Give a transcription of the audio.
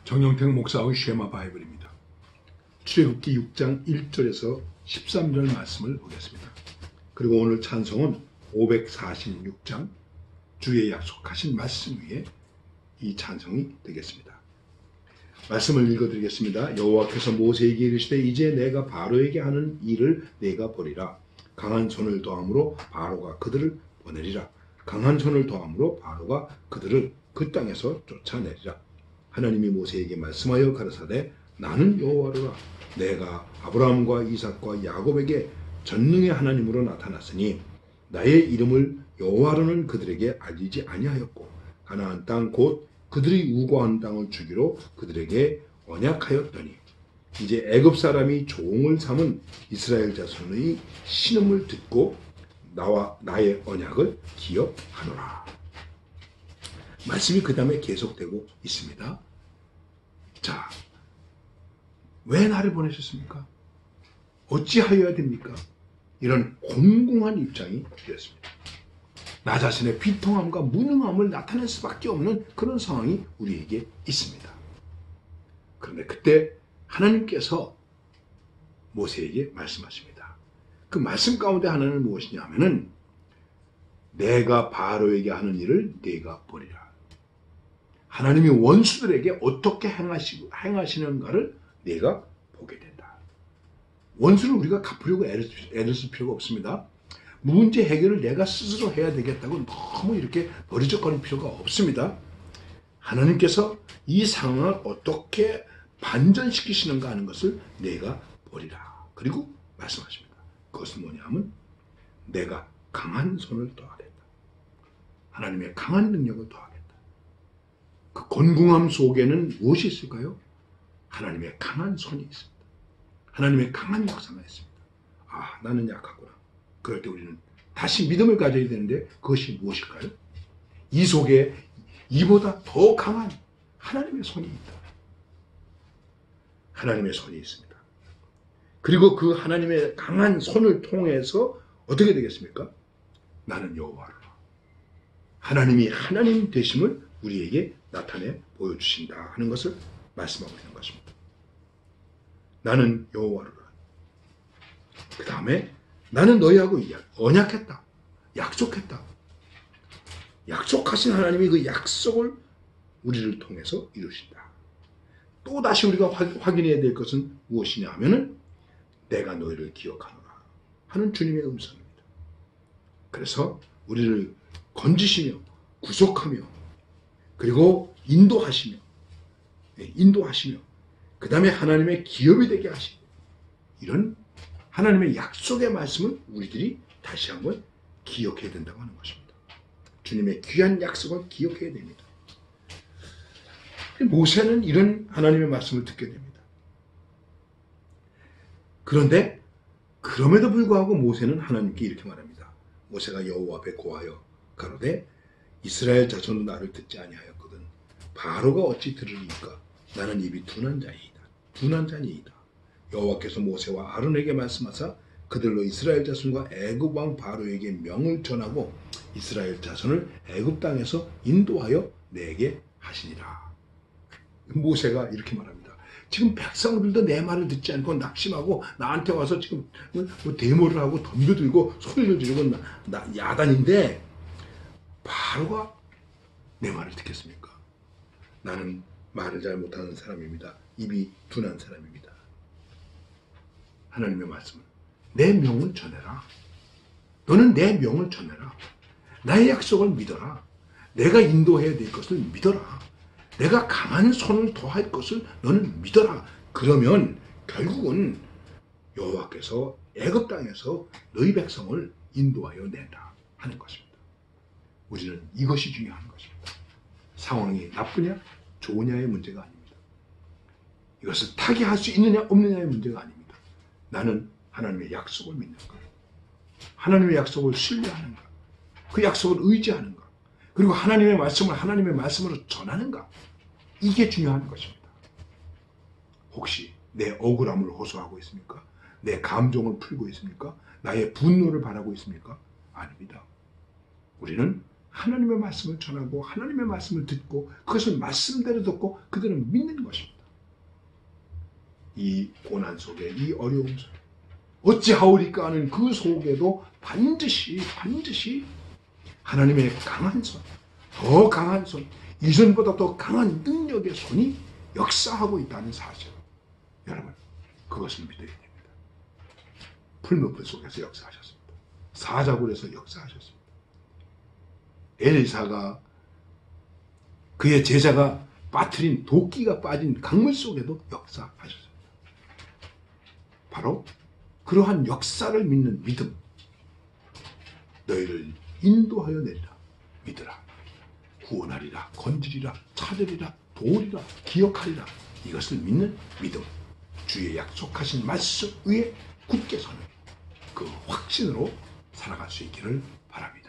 정영택 목사의 쉐마 바이블입니다. 출애굽기 6장 1절에서 13절 말씀을 보겠습니다. 그리고 오늘 찬송은 546장 주의 약속하신 말씀 위에 이 찬송이 되겠습니다. 말씀을 읽어드리겠습니다. 여호와께서 모세에게 이르시되 이제 내가 바로에게 하는 일을 내가 보리라. 강한 손을 더함으로 바로가 그들을 보내리라. 강한 손을 더함으로 바로가 그들을 그 땅에서 쫓아내리라. 하나님이 모세에게 말씀하여 가라사대 나는 여호와로라. 내가 아브라함과 이삭과 야곱에게 전능의 하나님으로 나타났으니 나의 이름을 여호와로는 그들에게 알리지 아니하였고 가나안 땅 곧 그들이 우거한 땅을 주기로 그들에게 언약하였더니 이제 애굽 사람이 종을 삼은 이스라엘 자손의 신음을 듣고 나와 나의 언약을 기억하노라. 말씀이 그 다음에 계속되고 있습니다. 자, 왜 나를 보내셨습니까? 어찌하여야 됩니까? 이런 공공한 입장이 되었습니다. 나 자신의 비통함과 무능함을 나타낼 수밖에 없는 그런 상황이 우리에게 있습니다. 그런데 그때 하나님께서 모세에게 말씀하십니다. 그 말씀 가운데 하나는 무엇이냐 하면은 내가 바로에게 하는 일을 네가 보리라. 하나님이 원수들에게 어떻게 행하시는가를 내가 보게 된다. 원수를 우리가 갚으려고 애를 쓸 필요가 없습니다. 문제 해결을 내가 스스로 해야 되겠다고 너무 이렇게 버리적거릴 필요가 없습니다. 하나님께서 이 상황을 어떻게 반전시키시는가 하는 것을 내가 보리라. 그리고 말씀하십니다. 그것은 뭐냐 하면 내가 강한 손을 더하겠다. 하나님의 강한 능력을 더하겠다. 그 곤궁함 속에는 무엇이 있을까요? 하나님의 강한 손이 있습니다. 하나님의 강한 역사가 있습니다. 아, 나는 약하구나. 그럴 때 우리는 다시 믿음을 가져야 되는데 그것이 무엇일까요? 이 속에 이보다 더 강한 하나님의 손이 있다. 하나님의 손이 있습니다. 그리고 그 하나님의 강한 손을 통해서 어떻게 되겠습니까? 나는 여호와로라. 하나님이 하나님 되심을 우리에게 나타내 보여주신다 하는 것을 말씀하고 있는 것입니다. 나는 여호와로라. 그 다음에 나는 너희하고 언약했다. 약속했다. 약속하신 하나님이 그 약속을 우리를 통해서 이루신다. 또 다시 우리가 확인해야 될 것은 무엇이냐 하면은 내가 너희를 기억하노라 하는 주님의 음성입니다. 그래서 우리를 건지시며 구속하며 그리고 인도하시며 그 다음에 하나님의 기업이 되게 하시고 이런 하나님의 약속의 말씀을 우리들이 다시 한번 기억해야 된다고 하는 것입니다. 주님의 귀한 약속을 기억해야 됩니다. 모세는 이런 하나님의 말씀을 듣게 됩니다. 그런데 그럼에도 불구하고 모세는 하나님께 이렇게 말합니다. 모세가 여호와 앞에 고하여 가로되 이스라엘 자손은 나를 듣지 아니하였거든 바로가 어찌 들으리까? 나는 입이 둔한 자니이다. 여호와께서 모세와 아론에게 말씀하사 그들로 이스라엘 자손과 애굽 왕 바로에게 명을 전하고 이스라엘 자손을 애굽 땅에서 인도하여 내게 하시니라. 모세가 이렇게 말합니다. 지금 백성들도 내 말을 듣지 않고 낙심하고 나한테 와서 지금 데모를 하고 덤벼들고 소리를 지르고 야단인데 바로가 내 말을 듣겠습니까? 나는 말을 잘 못하는 사람입니다. 입이 둔한 사람입니다. 하나님의 말씀은 내 명을 전해라. 너는 내 명을 전해라. 나의 약속을 믿어라. 내가 인도해야 될 것을 믿어라. 내가 강한 손을 더할 것을 너는 믿어라. 그러면 결국은 여호와께서 애굽 땅에서 너희 백성을 인도하여 낸다 하는 것입니다. 우리는 이것이 중요한 것입니다. 상황이 나쁘냐 좋으냐의 문제가 아닙니다. 이것을 타개할 수 있느냐 없느냐의 문제가 아닙니다. 나는 하나님의 약속을 믿는가? 하나님의 약속을 신뢰하는가? 그 약속을 의지하는가? 그리고 하나님의 말씀을 하나님의 말씀으로 전하는가? 이게 중요한 것입니다. 혹시 내 억울함을 호소하고 있습니까? 내 감정을 풀고 있습니까? 나의 분노를 바라고 있습니까? 아닙니다. 우리는 하나님의 말씀을 전하고 하나님의 말씀을 듣고 그것을 말씀대로 듣고 그들은 믿는 것입니다. 이 고난 속에, 이 어려움 속에 어찌하오리까 하는 그 속에도 반드시 하나님의 강한 손, 더 강한 손, 이전보다 더 강한 능력의 손이 역사하고 있다는 사실. 여러분, 그것을 믿어야 됩니다. 풀무불 속에서 역사하셨습니다. 사자굴에서 역사하셨습니다. 엘리사가 그의 제자가 빠뜨린 도끼가 빠진 강물 속에도 역사하셨습니다. 바로 그러한 역사를 믿는 믿음, 너희를 인도하여 내리라. 믿으라. 구원하리라. 건지리라. 찾으리라. 도우리라. 기억하리라. 이것을 믿는 믿음, 주의 약속하신 말씀 위에 굳게 서는 그 확신으로 살아갈 수 있기를 바랍니다.